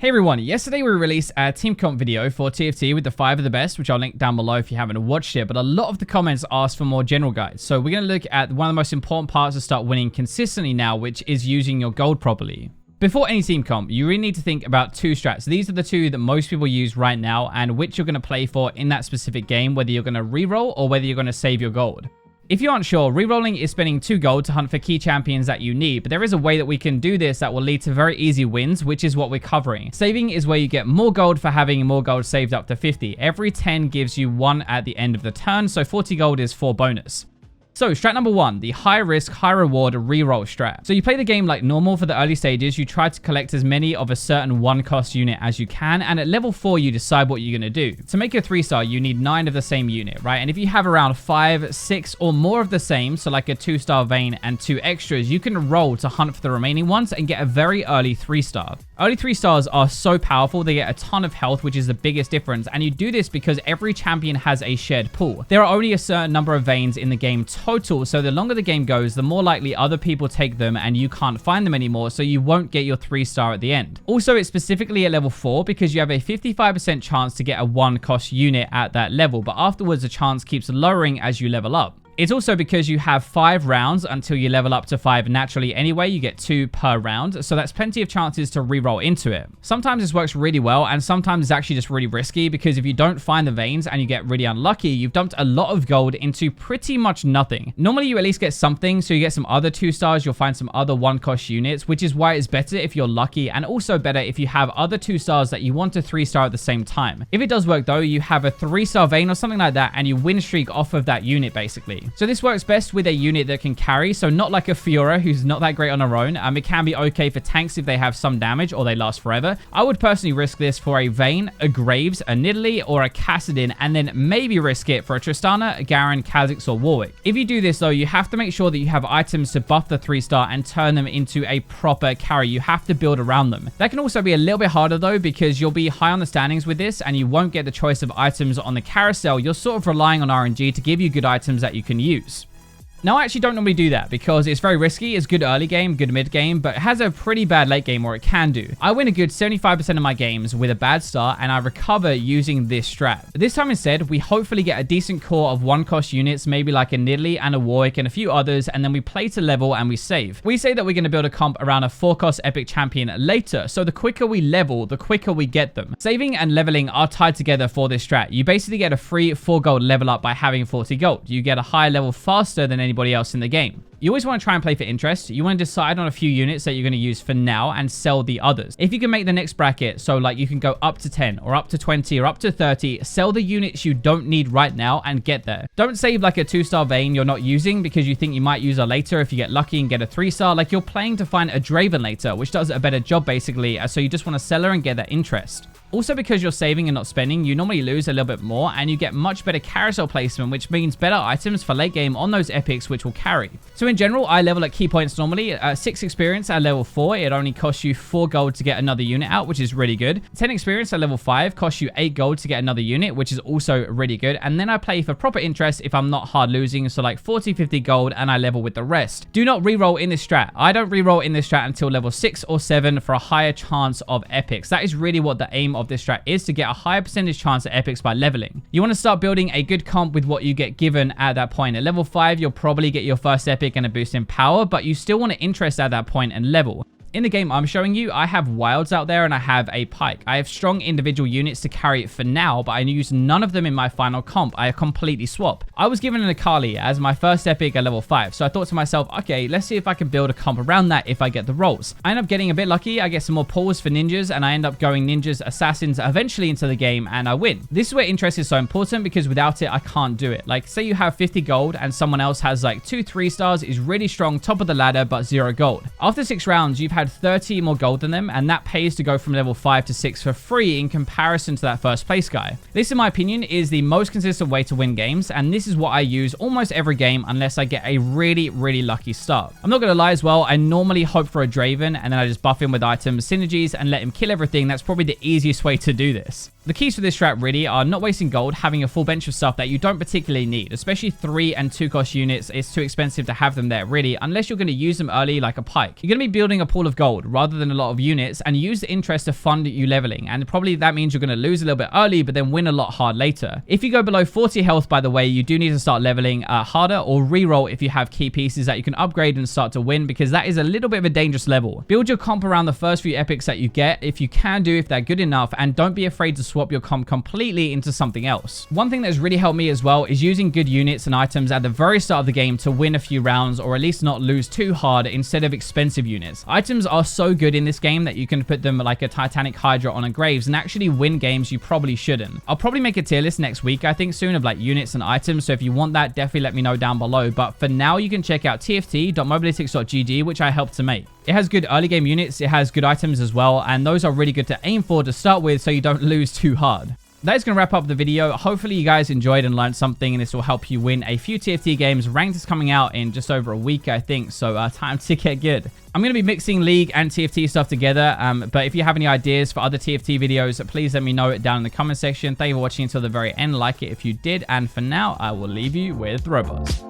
Hey everyone, yesterday we released a team comp video for TFT with the 5 of the best, which I'll link down below if you haven't watched it, but a lot of the comments asked for more general guides. So we're going to look at one of the most important parts to start winning consistently now, which is using your gold properly. Before any team comp, you really need to think about 2 strats. These are the 2 that most people use right now and which you're going to play for in that specific game, whether you're going to reroll or whether you're going to save your gold. If you aren't sure, rerolling is spending 2 gold to hunt for key champions that you need, but there is a way that we can do this that will lead to very easy wins, which is what we're covering. Saving is where you get more gold for having more gold saved up to 50. Every 10 gives you 1 at the end of the turn, so 40 gold is 4 bonus. So, strat number 1, the high risk, high reward reroll strat. So you play the game like normal for the early stages, you try to collect as many of a certain 1 cost unit as you can, and at level 4 you decide what you're going to do. To make your 3-star, you need 9 of the same unit, right? And if you have around 5, 6 or more of the same, so like a 2-star Vayne and 2 extras, you can roll to hunt for the remaining ones and get a very early 3-star. Early 3-stars are so powerful, they get a ton of health, which is the biggest difference, and you do this because every champion has a shared pool. There are only a certain number of Vaynes in the game total, so the longer the game goes, the more likely other people take them and you can't find them anymore, so you won't get your 3-star at the end. Also, it's specifically at level 4 because you have a 55% chance to get a 1 cost unit at that level, but afterwards the chance keeps lowering as you level up. It's also because you have 5 rounds until you level up to 5 naturally anyway. You get 2 per round, so that's plenty of chances to reroll into it. Sometimes this works really well, and sometimes it's actually just really risky because if you don't find the Vaynes and you get really unlucky, you've dumped a lot of gold into pretty much nothing. Normally you at least get something, so you get some other 2-stars, you'll find some other 1 cost units, which is why it's better if you're lucky, and also better if you have other 2-stars that you want to 3-star at the same time. If it does work though, you have a 3-star Vayne or something like that, and you win streak off of that unit basically. So this works best with a unit that can carry, so not like a Fiora who's not that great on her own. It can be okay for tanks if they have some damage or they last forever. I would personally risk this for a Vayne, a Graves, a Nidalee, or a Kassadin, and then maybe risk it for a Tristana, a Garen, Kha'Zix, or Warwick. If you do this though, you have to make sure that you have items to buff the 3-star and turn them into a proper carry. You have to build around them. That can also be a little bit harder though, because you'll be high on the standings with this and you won't get the choice of items on the carousel. You're sort of relying on RNG to give you good items that you can use. Now, I actually don't normally do that because it's very risky. It's good early game, good mid game, but it has a pretty bad late game, or it can do. I win a good 75% of my games with a bad start, and I recover using this strat. This time instead, we hopefully get a decent core of 1 cost units, maybe like a Nidalee and a Warwick and a few others, and then we play to level and we save. We say that we're going to build a comp around a 4 cost epic champion later, so the quicker we level, the quicker we get them. Saving and leveling are tied together for this strat. You basically get a free 4 gold level up by having 40 gold. You get a higher level faster than anybody else in the game. You always want to try and play for interest. You want to decide on a few units that you're going to use for now and sell the others. If you can make the next bracket, so like you can go up to 10 or up to 20 or up to 30, sell the units you don't need right now and get there. Don't save like a 2-star Vayne you're not using because you think you might use her later if you get lucky and get a 3-star. Like you're playing to find a Draven later, which does a better job basically, so you just want to sell her and get that interest. Also, because you're saving and not spending, you normally lose a little bit more and you get much better carousel placement, which means better items for late game on those epics, which will carry. So in general, I level at key points normally. 6 experience at level 4, it only costs you 4 gold to get another unit out, which is really good. 10 experience at level 5 costs you 8 gold to get another unit, which is also really good. And then I play for proper interest if I'm not hard losing, so like 40, 50 gold, and I level with the rest. Do not reroll in this strat. I don't reroll in this strat until level 6 or 7 for a higher chance of epics. That is really what the aim of this strat is, to get a higher percentage chance at epics by leveling. You want to start building a good comp with what you get given at that point. At level 5, you'll probably get your first epic and a boost in power, but you still want to interest at that point and level. In the game I'm showing you, I have wilds out there and I have a pike. I have strong individual units to carry it for now, but I use none of them in my final comp. I completely swap. I was given an Akali as my first epic at level 5, so I thought to myself, okay, let's see if I can build a comp around that if I get the rolls. I end up getting a bit lucky. I get some more pulls for ninjas, and I end up going ninjas, assassins eventually into the game, and I win. This is where interest is so important because without it, I can't do it. Like, say you have 50 gold and someone else has like 2 3-stars, is really strong, top of the ladder, but 0 gold. After 6 rounds, you've had 30 more gold than them, and that pays to go from level 5 to 6 for free in comparison to that first place guy. This, in my opinion, is the most consistent way to win games, and this is what I use almost every game unless I get a really, really lucky start. I'm not gonna lie as well, I normally hope for a Draven, and then I just buff him with items, synergies, and let him kill everything. That's probably the easiest way to do this. The keys for this strat really are not wasting gold, having a full bench of stuff that you don't particularly need, especially 3 and 2 cost units. It's too expensive to have them there really, unless you're going to use them early like a pike. You're going to be building a pool of gold rather than a lot of units, and use the interest to fund you leveling, and probably that means you're going to lose a little bit early but then win a lot hard later. If you go below 40 health, by the way, you do need to start leveling harder, or reroll if you have key pieces that you can upgrade and start to win, because that is a little bit of a dangerous level. Build your comp around the first few epics that you get if you can do, if they're good enough, and don't be afraid to swap your comp completely into something else. One thing that's really helped me as well is using good units and items at the very start of the game to win a few rounds, or at least not lose too hard, instead of expensive units. Items are so good in this game that you can put them like a Titanic Hydra on a Graves and actually win games you probably shouldn't. I'll probably make a tier list next week, I think, soon, of like units and items, so if you want that, definitely let me know down below. But for now, you can check out tft.mobalytics.gg, which I helped to make. It has good early game units, it has good items as well, and those are really good to aim for to start with so you don't lose too hard. That is going to wrap up the video. Hopefully you guys enjoyed and learned something, and this will help you win a few TFT games. Ranked is coming out in just over a week, I think, so time to get good. I'm going to be mixing League and TFT stuff together, but if you have any ideas for other TFT videos, please let me know it down in the comment section. Thank you for watching until the very end. Like it if you did, and for now, I will leave you with robots.